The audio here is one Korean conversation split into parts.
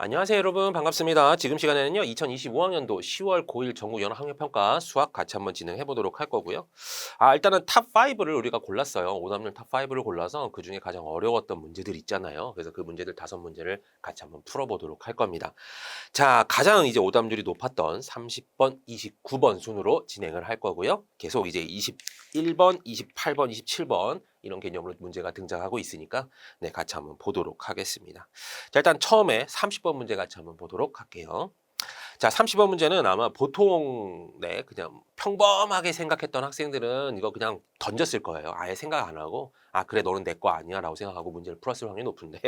안녕하세요 여러분 반갑습니다. 지금 시간에는요 2025학년도 10월 고1 전국 연합학력평가 수학 같이 한번 진행해 보도록 할 거고요. 일단은 탑 5를 우리가 골랐어요. 오답률 탑 5를 골라서 그중에 가장 어려웠던 문제들 있잖아요. 그래서 그 문제들 5문제를 같이 한번 풀어보도록 할 겁니다. 자, 가장 이제 오답률이 높았던 30번, 29번 순으로 진행을 할 거고요. 계속 이제 21번, 28번, 27번 이런 개념으로 문제가 등장하고 있으니까 네, 같이 한번 보도록 하겠습니다. 자, 일단 처음에 30번 문제 같이 한번 보도록 할게요. 자, 30번 문제는 아마 보통 네, 그냥 평범하게 생각했던 학생들은 이거 그냥 던졌을 거예요. 아예 생각 안 하고 그래 너는 내 거 아니야 라고 생각하고 문제를 풀었을 확률이 높은데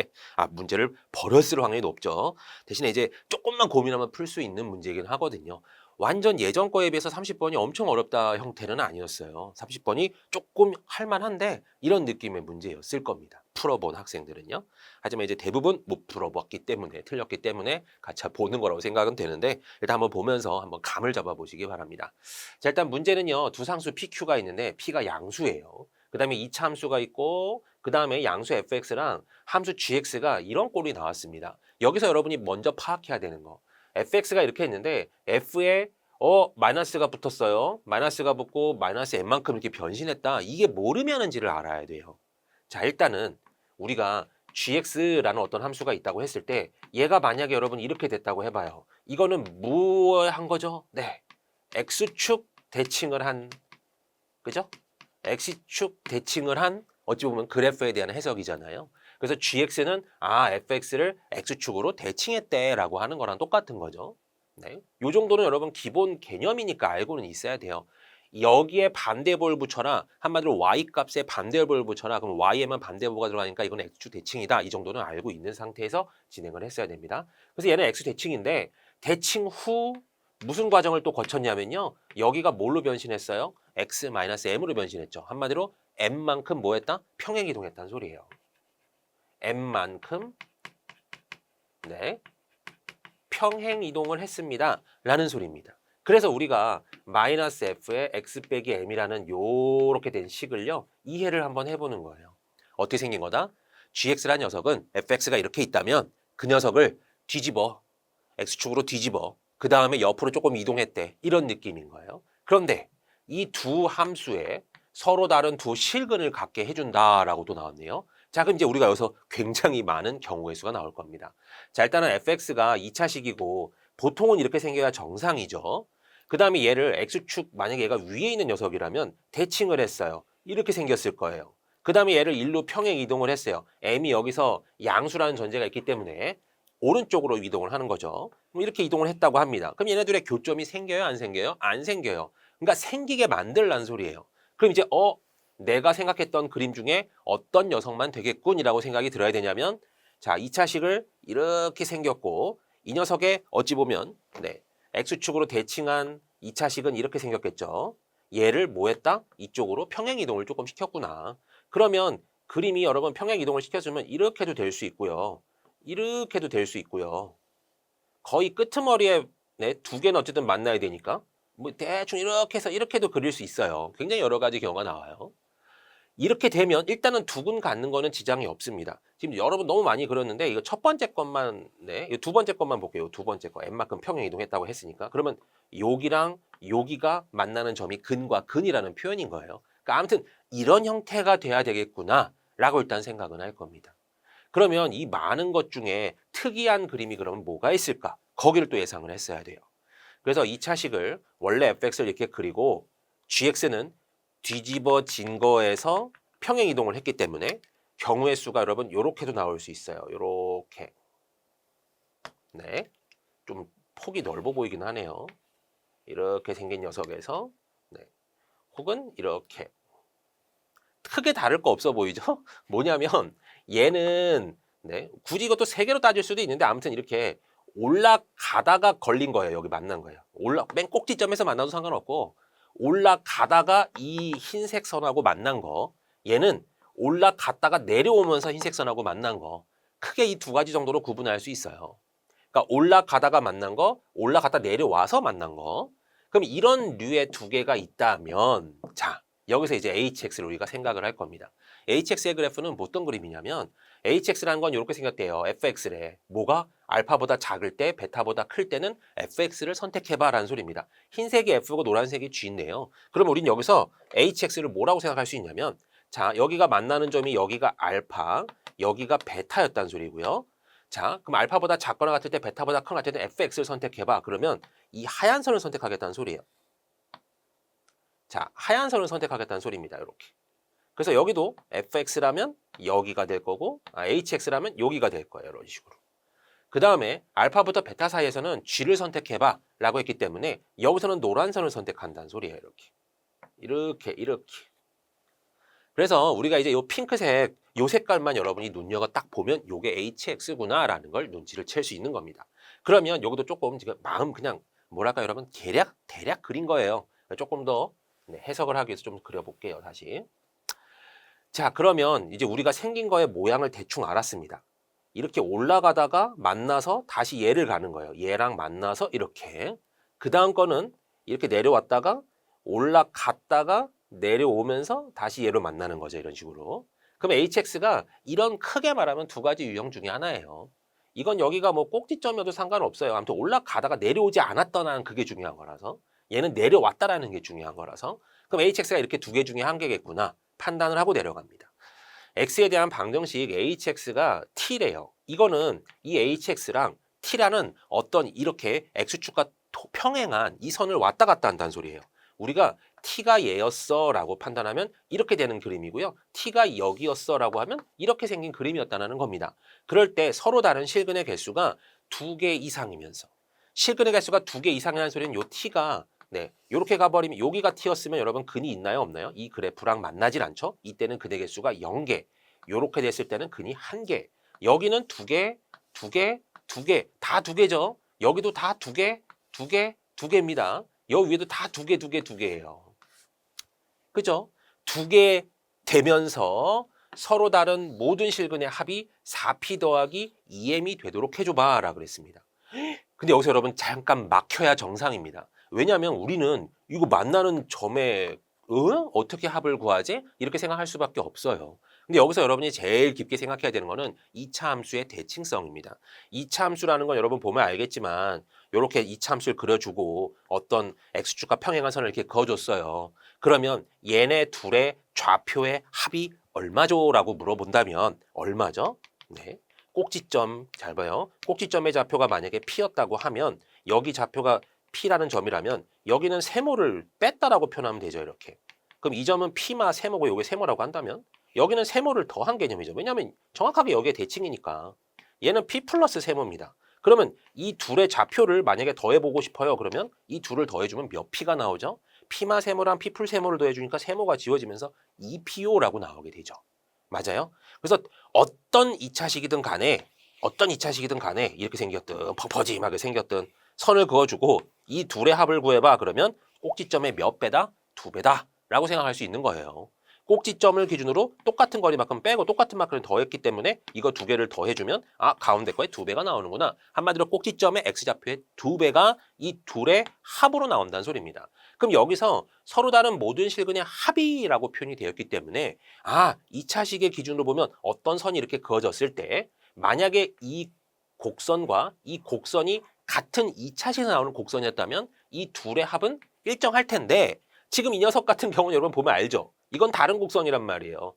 문제를 버렸을 확률이 높죠. 대신에 이제 조금만 고민하면 풀 수 있는 문제이긴 하거든요. 완전 예전 거에 비해서 30번이 엄청 어렵다 형태는 아니었어요. 30번이 조금 할만한데 이런 느낌의 문제였을 겁니다. 풀어본 학생들은요. 하지만 이제 대부분 못 풀어봤기 때문에 틀렸기 때문에 같이 보는 거라고 생각은 되는데 일단 한번 보면서 한번 감을 잡아보시기 바랍니다. 자, 일단 문제는요. 두 상수 PQ가 있는데 P가 양수예요. 그 다음에 2차 함수가 있고 그 다음에 양수 fx랑 함수 gx가 이런 꼴이 나왔습니다. 여기서 여러분이 먼저 파악해야 되는 거. fx가 이렇게 했는데 f에 마이너스가 붙었어요. 마이너스가 붙고 마이너스 n만큼 이렇게 변신했다. 이게 뭘 의미하는지를 알아야 돼요. 자, 일단은 우리가 gx라는 어떤 함수가 있다고 했을 때 얘가 만약에 여러분 이렇게 됐다고 해봐요. 이거는 뭐 한 거죠? 네, x축 대칭을 한, 그죠? x축 대칭을 한 어찌 보면 그래프에 대한 해석이잖아요. 그래서 gx는 fx를 x축으로 대칭했대라고 하는 거랑 똑같은 거죠. 네, 요 정도는 여러분 기본 개념이니까 알고는 있어야 돼요. 여기에 반대볼 붙여라. 한마디로 y값에 반대볼 붙여라. 그럼 y에만 반대보가 들어가니까 이건 x축 대칭이다. 이 정도는 알고 있는 상태에서 진행을 했어야 됩니다. 그래서 얘는 x 대칭인데 대칭 후 무슨 과정을 또 거쳤냐면요. 여기가 뭘로 변신했어요? x-m으로 변신했죠. 한마디로 m만큼 뭐 했다? 평행 이동했다는 소리예요. m만큼 네, 평행 이동을 했습니다. 라는 소리입니다. 그래서 우리가 마이너스 f에 x 빼기 m이라는 요렇게 된 식을요. 이해를 한번 해보는 거예요. 어떻게 생긴 거다? gx라는 녀석은 fx가 이렇게 있다면 그 녀석을 뒤집어. x축으로 뒤집어. 그 다음에 옆으로 조금 이동했대. 이런 느낌인 거예요. 그런데 이 두 함수에 서로 다른 두 실근을 갖게 해준다라고도 나왔네요. 자, 그럼 이제 우리가 여기서 굉장히 많은 경우의 수가 나올 겁니다. 자, 일단은 fx가 2차식이고 보통은 이렇게 생겨야 정상이죠. 그 다음에 얘를 x축, 만약에 얘가 위에 있는 녀석이라면 대칭을 했어요. 이렇게 생겼을 거예요. 그 다음에 얘를 1로 평행 이동을 했어요. m이 여기서 양수라는 전제가 있기 때문에 오른쪽으로 이동을 하는 거죠. 그럼 이렇게 이동을 했다고 합니다. 그럼 얘네들의 교점이 생겨요? 안 생겨요? 안 생겨요. 그러니까 생기게 만들란 소리예요. 그럼 이제 내가 생각했던 그림 중에 어떤 녀석만 되겠군이라고 생각이 들어야 되냐면 자, 2차식을 이렇게 생겼고 이 녀석의 어찌 보면 네, x축으로 대칭한 2차식은 이렇게 생겼겠죠. 얘를 뭐 했다? 이쪽으로 평행 이동을 조금 시켰구나. 그러면 그림이 여러분 평행 이동을 시켜주면 이렇게도 될 수 있고요. 이렇게도 될 수 있고요. 거의 끄트머리에 네, 두 개는 어쨌든 만나야 되니까 뭐 대충 이렇게 해서 이렇게도 그릴 수 있어요. 굉장히 여러 가지 경우가 나와요. 이렇게 되면 일단은 두근 갖는 거는 지장이 없습니다. 지금 여러분 너무 많이 그렸는데 이거 첫 번째 것만 네, 두 번째 것만 볼게요. 두 번째 거 n만큼 평행 이동했다고 했으니까 그러면 여기랑 여기가 만나는 점이 근과 근이라는 표현인 거예요. 그러니까 아무튼 이런 형태가 돼야 되겠구나라고 일단 생각은 할 겁니다. 그러면 이 많은 것 중에 특이한 그림이 그러면 뭐가 있을까? 거기를 또 예상을 했어야 돼요. 그래서 2차식을 원래 fx를 이렇게 그리고 gx는 뒤집어진 거에서 평행 이동을 했기 때문에 경우의 수가 여러분 요렇게도 나올 수 있어요. 요렇게. 네. 좀 폭이 넓어 보이긴 하네요. 이렇게 생긴 녀석에서 네. 혹은 이렇게. 크게 다를 거 없어 보이죠? 뭐냐면 얘는 네, 굳이 이것도 세 개로 따질 수도 있는데 아무튼 이렇게 올라가다가 걸린 거예요. 여기 만난 거예요. 맨 꼭지점에서 만나도 상관없고 올라가다가 이 흰색 선하고 만난 거 얘는 올라갔다가 내려오면서 흰색 선하고 만난 거 크게 이 두 가지 정도로 구분할 수 있어요. 그러니까 올라가다가 만난 거, 올라갔다 내려와서 만난 거. 그럼 이런 류의 두 개가 있다면 자, 여기서 이제 hx를 우리가 생각을 할 겁니다. hx의 그래프는 뭐 어떤 그림이냐면 hx라는 건 이렇게 생겼대요. fx래. 뭐가? 알파보다 작을 때, 베타보다 클 때는 fx를 선택해봐 라는 소리입니다. 흰색이 f고 노란색이 g인데요. 그럼 우린 여기서 hx를 뭐라고 생각할 수 있냐면 자, 여기가 만나는 점이 여기가 알파, 여기가 베타였다는 소리고요. 자, 그럼 알파보다 작거나 같을 때 베타보다 큰 것 같을 때 fx를 선택해봐. 그러면 이 하얀 선을 선택하겠다는 소리예요. 자, 하얀 선을 선택하겠다는 소리입니다. 이렇게. 그래서 여기도 fx라면 여기가 될 거고 hx라면 여기가 될 거예요. 이런 식으로. 그 다음에 알파부터 베타 사이에서는 g를 선택해봐 라고 했기 때문에 여기서는 노란 선을 선택한다는 소리예요. 이렇게. 그래서 우리가 이제 요 핑크색 요 색깔만 여러분이 눈여겨 딱 보면 요게 hx구나 라는 걸 눈치를 챌 수 있는 겁니다. 그러면 여기도 조금 지금 마음 그냥 뭐랄까 여러분 대략 그린 거예요. 조금 더 해석을 하기 위해서 좀 그려볼게요. 다시. 자, 그러면 이제 우리가 생긴 거의 모양을 대충 알았습니다. 이렇게 올라가다가 만나서 다시 얘를 가는 거예요. 얘랑 만나서 이렇게. 그 다음 거는 이렇게 내려왔다가 올라갔다가 내려오면서 다시 얘로 만나는 거죠. 이런 식으로. 그럼 hx가 이런 크게 말하면 두 가지 유형 중에 하나예요. 이건 여기가 뭐 꼭지점이어도 상관없어요. 아무튼 올라가다가 내려오지 않았다는 그게 중요한 거라서. 얘는 내려왔다라는 게 중요한 거라서. 그럼 hx가 이렇게 두 개 중에 한 개겠구나. 판단을 하고 내려갑니다. x에 대한 방정식 hx가 t래요. 이거는 이 hx랑 t라는 어떤 이렇게 x축과 평행한 이 선을 왔다 갔다 한다는 소리예요. 우리가 t가 얘였어 라고 판단하면 이렇게 되는 그림이고요. t가 여기였어 라고 하면 이렇게 생긴 그림이었다는 겁니다. 그럴 때 서로 다른 실근의 개수가 2개 이상이면서 실근의 개수가 2개 이상이라는 소리는 요 t가 요렇게 가버리면 여기가 t였으면 여러분 근이 있나요 없나요? 이 그래프랑 만나질 않죠? 이때는 근의 개수가 0개 요렇게 됐을 때는 근이 1개 여기는 2개, 2개, 2개 다 2개죠? 여기도 다 2개, 2개, 2개입니다. 여기 위에도 다 2개, 2개, 2개예요. 그죠? 2개 되면서 서로 다른 모든 실근의 합이 4p 더하기 2m이 되도록 해줘봐 라 그랬습니다. 근데 여기서 여러분 잠깐 막혀야 정상입니다. 왜냐하면 우리는 이거 만나는 점에 어떻게 합을 구하지? 이렇게 생각할 수밖에 없어요. 근데 여기서 여러분이 제일 깊게 생각해야 되는 거는 2차 함수의 대칭성입니다. 2차 함수라는 건 여러분 보면 알겠지만 이렇게 2차 함수를 그려주고 어떤 x축과 평행한 선을 이렇게 그어줬어요. 그러면 얘네 둘의 좌표의 합이 얼마죠? 라고 물어본다면 얼마죠? 네. 꼭지점 잘 봐요. 꼭지점의 좌표가 만약에 p였다고 하면 여기 좌표가 p라는 점이라면 여기는 세모를 뺐다라고 표현하면 되죠. 이렇게. 그럼 이 점은 p마 세모고 여기 세모라고 한다면 여기는 세모를 더한 개념이죠. 왜냐하면 정확하게 여기에 대칭이니까. 얘는 p 플러스 세모입니다. 그러면 이 둘의 좌표를 만약에 더해보고 싶어요. 그러면 이 둘을 더해주면 몇 p가 나오죠? p마 세모랑 p 풀 세모를 더해주니까 세모가 지워지면서 2po라고 나오게 되죠. 맞아요? 그래서 어떤 2차식이든 간에 이렇게 생겼든 퍼짐하게 생겼든 선을 그어주고 이 둘의 합을 구해봐. 그러면 꼭지점의 몇 배다? 2배다 라고 생각할 수 있는 거예요. 꼭지점을 기준으로 똑같은 거리만큼 빼고 똑같은 만큼 더했기 때문에 이거 2개를 더해주면 가운데 거에 2배가 나오는구나. 한마디로 꼭지점의 x좌표의 2배가 이 둘의 합으로 나온다는 소리입니다. 그럼 여기서 서로 다른 모든 실근의 합이라고 표현이 되었기 때문에 2차식의 기준으로 보면 어떤 선이 이렇게 그어졌을 때 만약에 이 곡선과 이 곡선이 같은 2차식에서 나오는 곡선이었다면 이 둘의 합은 일정할 텐데 지금 이 녀석 같은 경우는 여러분 보면 알죠? 이건 다른 곡선이란 말이에요.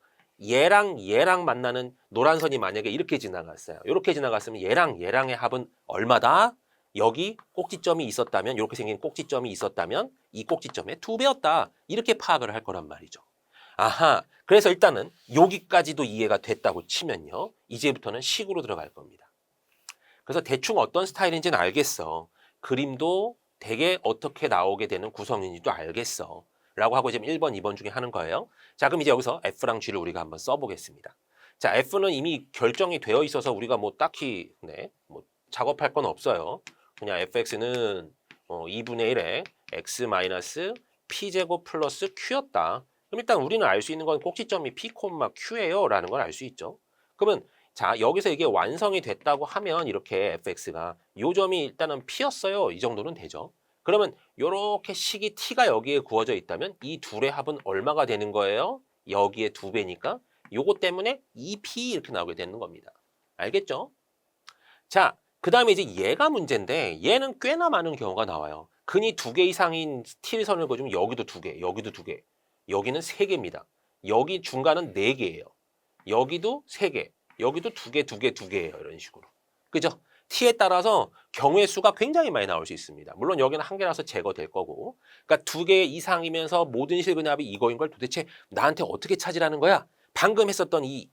얘랑 만나는 노란 선이 만약에 이렇게 지나갔어요. 이렇게 지나갔으면 얘랑의 합은 얼마다? 여기 꼭지점이 있었다면 이렇게 생긴 꼭지점이 있었다면 이 꼭지점의 2배였다. 이렇게 파악을 할 거란 말이죠. 그래서 일단은 여기까지도 이해가 됐다고 치면요. 이제부터는 식으로 들어갈 겁니다. 그래서 대충 어떤 스타일인지는 알겠어. 그림도 되게 어떻게 나오게 되는 구성인지도 알겠어. 라고 하고 지금 1번, 2번 중에 하는 거예요. 자, 그럼 이제 여기서 F랑 G를 우리가 한번 써보겠습니다. 자, F는 이미 결정이 되어 있어서 우리가 뭐 딱히 뭐 작업할 건 없어요. 그냥 fx는 2분의 1에 x p제곱 플러스 q였다. 그럼 일단 우리는 알 수 있는 건 꼭지점이 p, q예요 라는 걸 알 수 있죠. 그러면 자, 여기서 이게 완성이 됐다고 하면 이렇게 fx가 요 점이 일단은 p였어요. 이 정도는 되죠. 그러면 요렇게 식이 t가 여기에 구워져 있다면 이 둘의 합은 얼마가 되는 거예요? 여기에 2배니까 요거 때문에 2p 이렇게 나오게 되는 겁니다. 알겠죠? 자, 그 다음에 이제 얘가 문제인데 얘는 꽤나 많은 경우가 나와요. 근이 2개 이상인 t선을 그어주면 여기도 2개, 여기도 2개, 여기는 3개입니다. 여기 중간은 4개예요. 여기도 3개, 여기도 2개, 2개, 2개예요. 이런 식으로. 그죠? t에 따라서 경우의 수가 굉장히 많이 나올 수 있습니다. 물론 여기는 1개라서 제거될 거고. 그러니까 2개 이상이면서 모든 실근의 합이 이거인 걸 도대체 나한테 어떻게 찾으라는 거야? 방금 했었던 이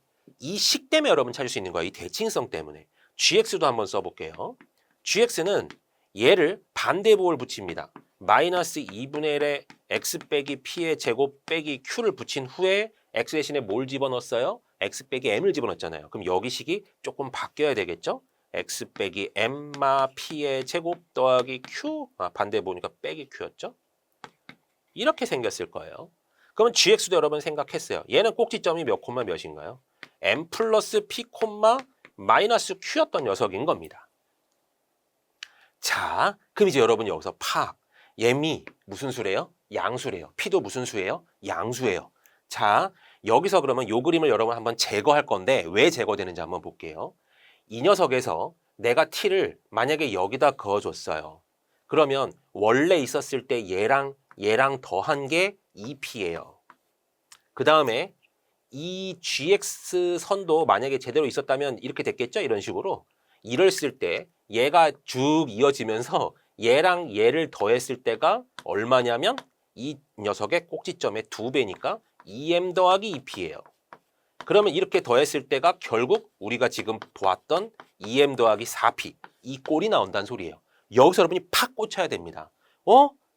식 때문에 여러분 찾을 수 있는 거야. 이 대칭성 때문에. gx도 한번 써볼게요. gx는 얘를 반대부호를 붙입니다. 마이너스 2분의 1의 x 빼기 p의 제곱 빼기 q를 붙인 후에 x 대신에 뭘 집어넣었어요? x 빼기 m을 집어넣었잖아요. 그럼 여기 식이 조금 바뀌어야 되겠죠? x 빼기 m마 p의 제곱 더하기 q, 반대부호니까 빼기 q였죠? 이렇게 생겼을 거예요. 그러면 gx도 여러분 생각했어요. 얘는 꼭지점이 몇 콤마 몇인가요? m 플러스 p 콤마 마이너스 q였던 녀석인 겁니다. 자, 그럼 이제 여러분 여기서 파악. 얘미 무슨 수래요? 양수래요. p도 무슨 수예요? 양수예요. 자, 여기서 그러면 요 그림을 여러분 한번 제거할 건데 왜 제거되는지 한번 볼게요. 이 녀석에서 내가 t를 만약에 여기다 그어줬어요. 그러면 원래 있었을 때 얘랑 더한 게 2p예요. 그 다음에 이 gx 선도 만약에 제대로 있었다면 이렇게 됐겠죠? 이런 식으로. 이랬을 때 얘가 쭉 이어지면서 얘랑 얘를 더했을 때가 얼마냐면 이 녀석의 꼭지점의 2배니까 2m 더하기 2p예요. 그러면 이렇게 더했을 때가 결국 우리가 지금 보았던 2m 더하기 4p 이 꼴이 나온다는 소리예요. 여기서 여러분이 팍 꽂혀야 됩니다.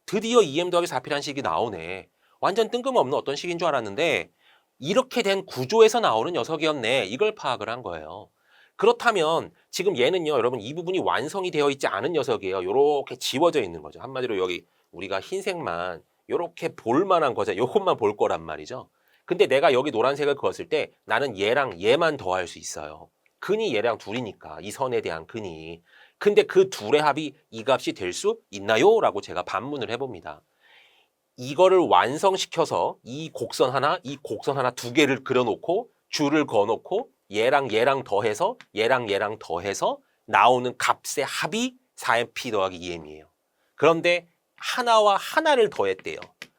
드디어 2m 더하기 4p라는 식이 나오네. 완전 뜬금없는 어떤 식인 줄 알았는데 이렇게 된 구조에서 나오는 녀석이었네. 이걸 파악을 한 거예요. 그렇다면 지금 얘는요. 여러분 이 부분이 완성이 되어 있지 않은 녀석이에요. 이렇게 지워져 있는 거죠. 한마디로 여기 우리가 흰색만 이렇게 볼 만한 거죠. 요것만 볼 거란 말이죠. 근데 내가 여기 노란색을 그었을 때 나는 얘랑 얘만 더할 수 있어요. 근이 얘랑 둘이니까 이 선에 대한 근이. 근데 그 둘의 합이 이 값이 될 수 있나요? 라고 제가 반문을 해봅니다. 이거를 완성시켜서 이 곡선 하나 2개를 그려놓고 줄을 그어놓고 얘랑 더해서 얘랑 더해서 나오는 값의 합이 4mp 더하기 2m이에요. 그런데 하나와 하나를 더했대요.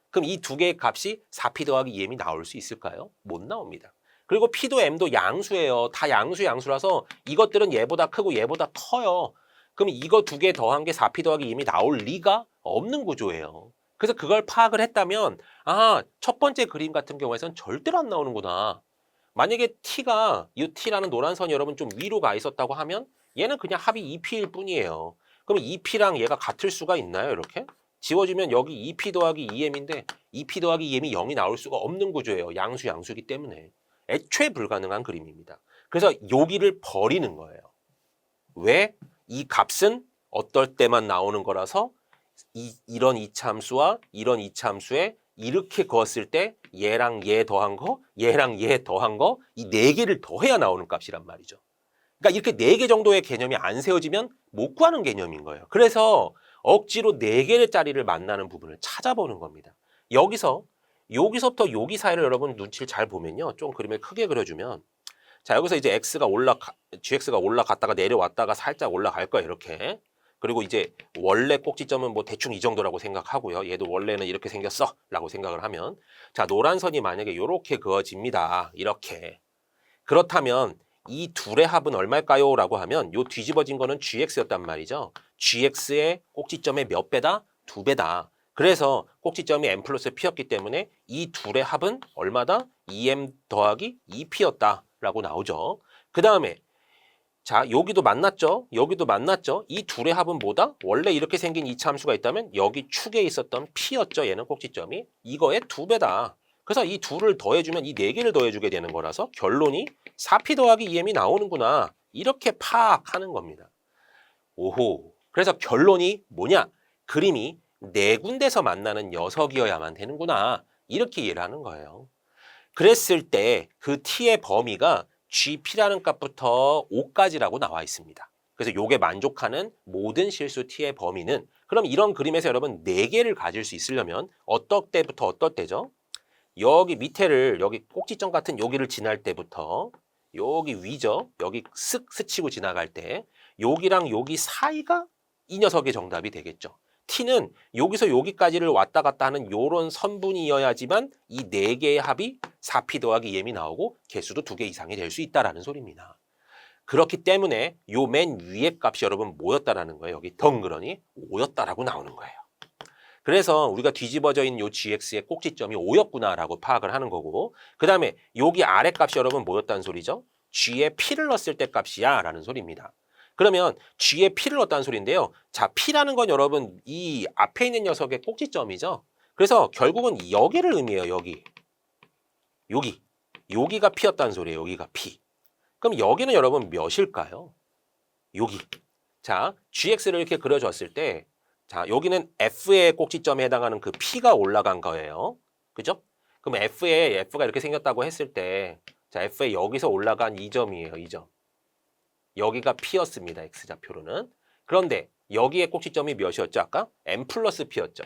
그럼 이 두 개의 값이 4p 더하기 2m이 나올 수 있을까요? 못 나옵니다. 그리고 p도 m도 양수예요. 다 양수라서 이것들은 얘보다 크고 얘보다 커요. 그럼 이거 두 개 더한 게 4p 더하기 2m이 나올 리가 없는 구조예요. 그래서 그걸 파악을 했다면 첫 번째 그림 같은 경우에선 절대로 안 나오는구나. 만약에 t가 이 t라는 노란 선이 여러분 좀 위로 가 있었다고 하면 얘는 그냥 합이 2p일 뿐이에요. 그럼 2p랑 얘가 같을 수가 있나요? 이렇게? 지워지면 여기 2p 더하기 2m인데 2p 더하기 2m이 0이 나올 수가 없는 구조예요. 양수이기 때문에. 애초에 불가능한 그림입니다. 그래서 여기를 버리는 거예요. 왜? 이 값은 어떨 때만 나오는 거라서 이런 이차함수와 이런 이차함수에 이렇게 그었을 때 얘랑 얘 더한 거, 얘랑 얘 더한 거 이 4개를 더해야 나오는 값이란 말이죠. 그러니까 이렇게 4개 정도의 개념이 안 세워지면 못 구하는 개념인 거예요. 그래서 억지로 4개짜리를 만나는 부분을 찾아보는 겁니다. 여기서부터 여기 사이를 여러분 눈치를 잘 보면요. 좀 그림을 크게 그려주면 자 여기서 이제 gx가 올라갔다가 내려왔다가 살짝 올라갈 거예요. 이렇게. 그리고 이제 원래 꼭지점은 뭐 대충 이 정도라고 생각하고요. 얘도 원래는 이렇게 생겼어 라고 생각을 하면 자 노란 선이 만약에 이렇게 그어집니다. 이렇게. 그렇다면 이 둘의 합은 얼마일까요? 라고 하면 요 뒤집어진 거는 gx였단 말이죠. gx의 꼭지점의 몇 배다? 2배다. 그래서 꼭지점이 m 플러스 p였기 때문에 이 둘의 합은 얼마다? 2m 더하기 2p였다 라고 나오죠. 그 다음에 자 여기도 만났죠. 이 둘의 합은 뭐다? 원래 이렇게 생긴 이차함수가 있다면 여기 축에 있었던 p였죠. 얘는 꼭지점이. 이거의 2배다. 그래서 이 둘을 더해주면 이 4개를 더해주게 되는 거라서 결론이 4p 더하기 2m이 나오는구나. 이렇게 파악하는 겁니다. 오호. 그래서 결론이 뭐냐? 그림이 4군데서 만나는 녀석이어야만 되는구나. 이렇게 이해를 하는 거예요. 그랬을 때 그 t의 범위가 gp라는 값부터 5까지라고 나와 있습니다. 그래서 요게 만족하는 모든 실수 t의 범위는 그럼 이런 그림에서 여러분 4개를 가질 수 있으려면 어떨 때부터 어떨 때죠? 여기 밑에를 여기 꼭지점 같은 여기를 지날 때부터 여기 위죠. 여기 쓱 스치고 지나갈 때 여기랑 여기 사이가 이 녀석의 정답이 되겠죠. t는 여기서 여기까지를 왔다 갔다 하는 요런 선분이어야지만 이 4개의 합이 4p 더하기 2m이 나오고 개수도 2개 이상이 될 수 있다라는 소리입니다. 그렇기 때문에 요 맨 위의 값이 여러분 뭐였다라는 거예요. 여기 덩그러니 5였다라고 나오는 거예요. 그래서 우리가 뒤집어져 있는 요 gx의 꼭지점이 5였구나라고 파악을 하는 거고, 그 다음에 여기 아래 값이 여러분 뭐였다는 소리죠? g에 p를 넣었을 때 값이야 라는 소리입니다. 그러면 g에 p를 넣었다는 소리인데요. 자, p라는 건 여러분 이 앞에 있는 녀석의 꼭지점이죠. 그래서 결국은 여기를 의미해요. 여기가 p였다는 소리예요. 여기가 p. 그럼 여기는 여러분 몇일까요? 여기. 자, gx를 이렇게 그려줬을 때 자, 여기는 f의 꼭지점에 해당하는 그 p가 올라간 거예요. 그죠? 그럼 f가 이렇게 생겼다고 했을 때 자, f에 여기서 올라간 이 점이에요. 이 점. 여기가 p였습니다. x좌표로는. 그런데 여기에 꼭지점이 몇이었죠? 아까? m 플러스 p였죠.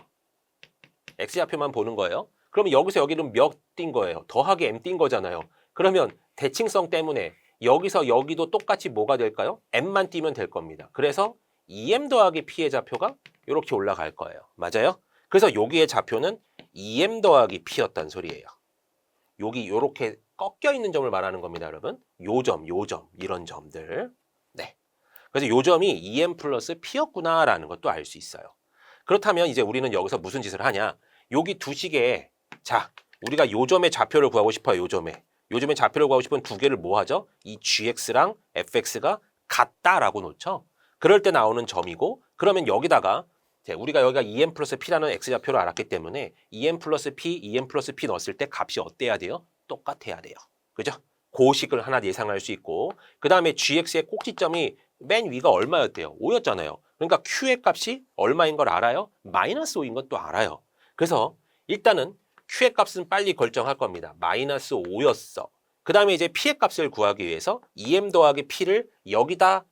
x좌표만 보는 거예요. 그러면 여기서 여기는 몇 띈 거예요? 더하기 m 띈 거잖아요. 그러면 대칭성 때문에 여기서 여기도 똑같이 뭐가 될까요? m만 띄면 될 겁니다. 그래서 2m 더하기 p의 좌표가 이렇게 올라갈 거예요. 맞아요? 그래서 여기의 좌표는 2m 더하기 p였단 소리예요. 여기 이렇게 꺾여 있는 점을 말하는 겁니다, 여러분. 요 점, 이런 점들. 네. 그래서 요 점이 2m 플러스 p였구나라는 것도 알 수 있어요. 그렇다면 이제 우리는 여기서 무슨 짓을 하냐? 여기 두 식에 자, 우리가 요 점의 좌표를 구하고 싶어요. 요 점의 좌표를 구하고 싶으면 두 개를 뭐 하죠? 이 gx랑 fx가 같다라고 놓죠. 그럴 때 나오는 점이고, 그러면 여기다가 우리가 여기가 2m 플러스 p라는 x좌표를 알았기 때문에 2m 플러스 p 넣었을 때 값이 어때야 돼요? 똑같아야 돼요. 그죠? 고식을 하나 예상할 수 있고, 그 다음에 gx의 꼭지점이 맨 위가 얼마였대요? 5였잖아요. 그러니까 q의 값이 얼마인 걸 알아요? 마이너스 5인 것도 알아요. 그래서 일단은 q의 값은 빨리 결정할 겁니다. 마이너스 5였어. 그 다음에 이제 p의 값을 구하기 위해서 2m 더하기 p를 여기다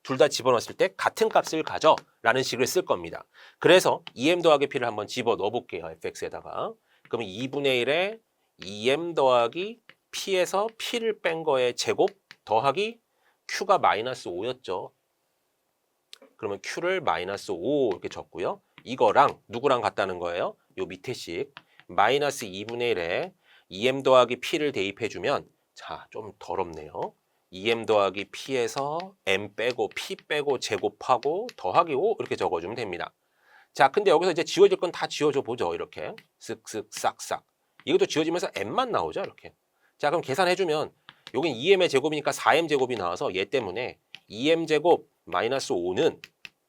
둘 다 집어넣었을 때 같은 값을 가져 라는 식을 쓸 겁니다. 그래서 2m 더하기 p를 한번 집어 넣어 볼게요. fx에다가. 그러면 2분의 1에 2m 더하기 p에서 p를 뺀 거의 제곱 더하기 q가 마이너스 5였죠. 그러면 q를 마이너스 5 이렇게 적고요. 이거랑 누구랑 같다는 거예요? 요 밑에 식 마이너스 2분의 1에 2m 더하기 p를 대입해주면 자, 좀 더럽네요. 2m 더하기 p에서 m 빼고 p 빼고 제곱하고 더하기 5 이렇게 적어주면 됩니다. 자, 근데 여기서 이제 지워질 건 다 지워줘 보죠. 이렇게 쓱쓱 싹싹. 이것도 지워지면서 m만 나오죠. 이렇게. 자, 그럼 계산해주면 여긴 2m의 제곱이니까 4m 제곱이 나와서 얘 때문에 2m 제곱 마이너스 5는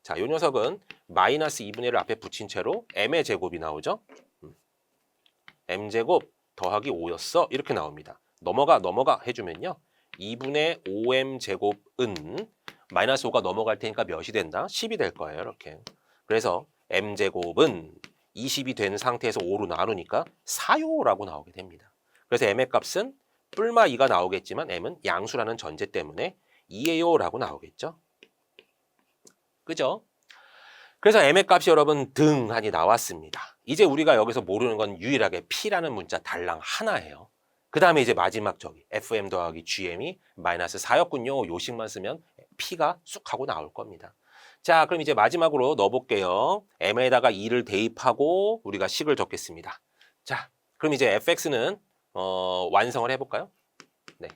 자, 요 녀석은 마이너스 2분의 1을 앞에 붙인 채로 m의 제곱이 나오죠. m제곱 더하기 5였어. 이렇게 나옵니다. 넘어가 해주면요. 2분의 5m 제곱은 마이너스 5가 넘어갈 테니까 몇이 된다? 10이 될 거예요. 이렇게. 그래서 m제곱은 20이 된 상태에서 5로 나누니까 4요라고 나오게 됩니다. 그래서 m의 값은 뿔마 2가 나오겠지만 m은 양수라는 전제 때문에 2예요라고 나오겠죠. 그죠? 그래서 m의 값이 여러분 등한이 나왔습니다. 이제 우리가 여기서 모르는 건 유일하게 p라는 문자 달랑 하나예요. 그 다음에 이제 마지막 저기 fm 더하기 gm이 마이너스 4였군요. 요식만 쓰면 p가 쑥 하고 나올 겁니다. 자, 그럼 이제 마지막으로 넣어볼게요. m에다가 2를 대입하고 우리가 식을 적겠습니다. 자, 그럼 이제 fx는 완성을 해볼까요? 네,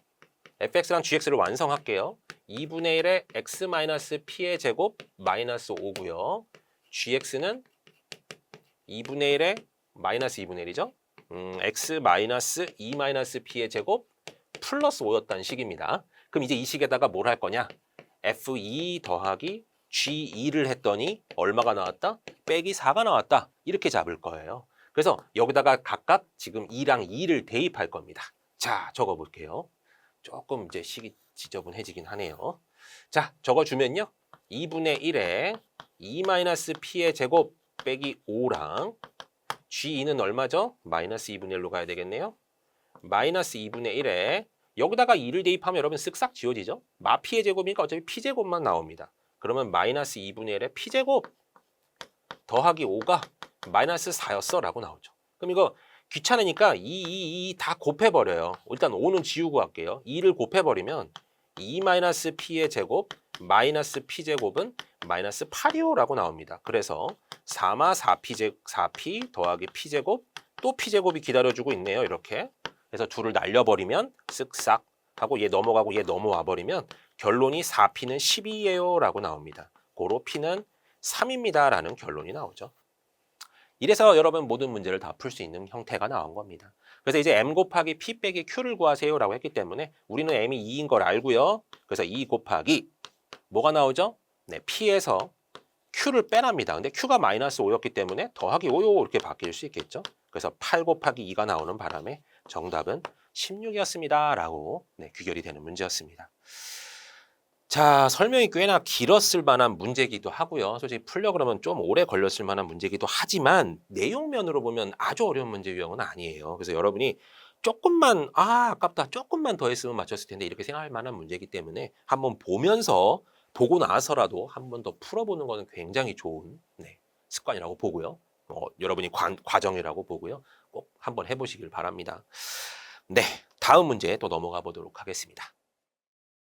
fx랑 gx를 완성할게요. 2분의 1에 x-p의 제곱 마이너스 5고요. gx는 2분의 1에 마이너스 2분의 1이죠. x-2-p의 제곱 플러스 5였다는 식입니다. 그럼 이제 이 식에다가 뭘 할 거냐? f2 더하기 g2를 했더니 얼마가 나왔다? 빼기 4가 나왔다. 이렇게 잡을 거예요. 그래서 여기다가 각각 지금 2랑 2를 대입할 겁니다. 자, 적어볼게요. 조금 이제 식이 지저분해지긴 하네요. 자, 적어주면요. 2분의 1에 2-p의 제곱 빼기 5랑 g2는 얼마죠? 마이너스 2분의 1로 가야 되겠네요. 마이너스 2분의 1에 여기다가 2를 대입하면 여러분 쓱싹 지워지죠? 마p의 제곱이니까 어차피 p제곱만 나옵니다. 그러면 마이너스 2분의 1에 p제곱 더하기 5가 마이너스 4였어 라고 나오죠. 그럼 이거 귀찮으니까 2 다 곱해버려요. 일단 5는 지우고 할게요. 2를 곱해버리면 2 마이너스 p의 제곱 마이너스 p제곱은 마이너스 8이요 라고 나옵니다. 그래서 4마 4p 더하기 p제곱 또 p제곱이 기다려주고 있네요. 이렇게. 그래서 둘을 날려버리면 쓱싹 하고 얘 넘어가고 얘 넘어와 버리면 결론이 4p는 12예요 라고 나옵니다. 고로 p는 3입니다 라는 결론이 나오죠. 이래서 여러분 모든 문제를 다 풀 수 있는 형태가 나온 겁니다. 그래서 이제 m 곱하기 p 빼기 q를 구하세요 라고 했기 때문에 우리는 m이 2인 걸 알고요. 그래서 2 곱하기 뭐가 나오죠? 네, p에서 q를 빼랍니다. 근데 q가 마이너스 5였기 때문에 더하기 5요 이렇게 바뀔 수 있겠죠. 그래서 8 곱하기 2가 나오는 바람에 정답은 16이었습니다 라고 네, 귀결이 되는 문제였습니다. 자, 설명이 꽤나 길었을 만한 문제기도 하고요. 솔직히 풀려 그러면 좀 오래 걸렸을 만한 문제기도 하지만 내용면으로 보면 아주 어려운 문제 유형은 아니에요. 그래서 여러분이 조금만 아깝다 조금만 더 했으면 맞췄을 텐데 이렇게 생각할 만한 문제이기 때문에 한번 보고 나서라도 한 번 더 풀어보는 거는 굉장히 좋은 네, 습관이라고 보고요. 여러분이 과정이라고 보고요. 꼭 한번 해보시길 바랍니다. 네, 다음 문제 또 넘어가 보도록 하겠습니다.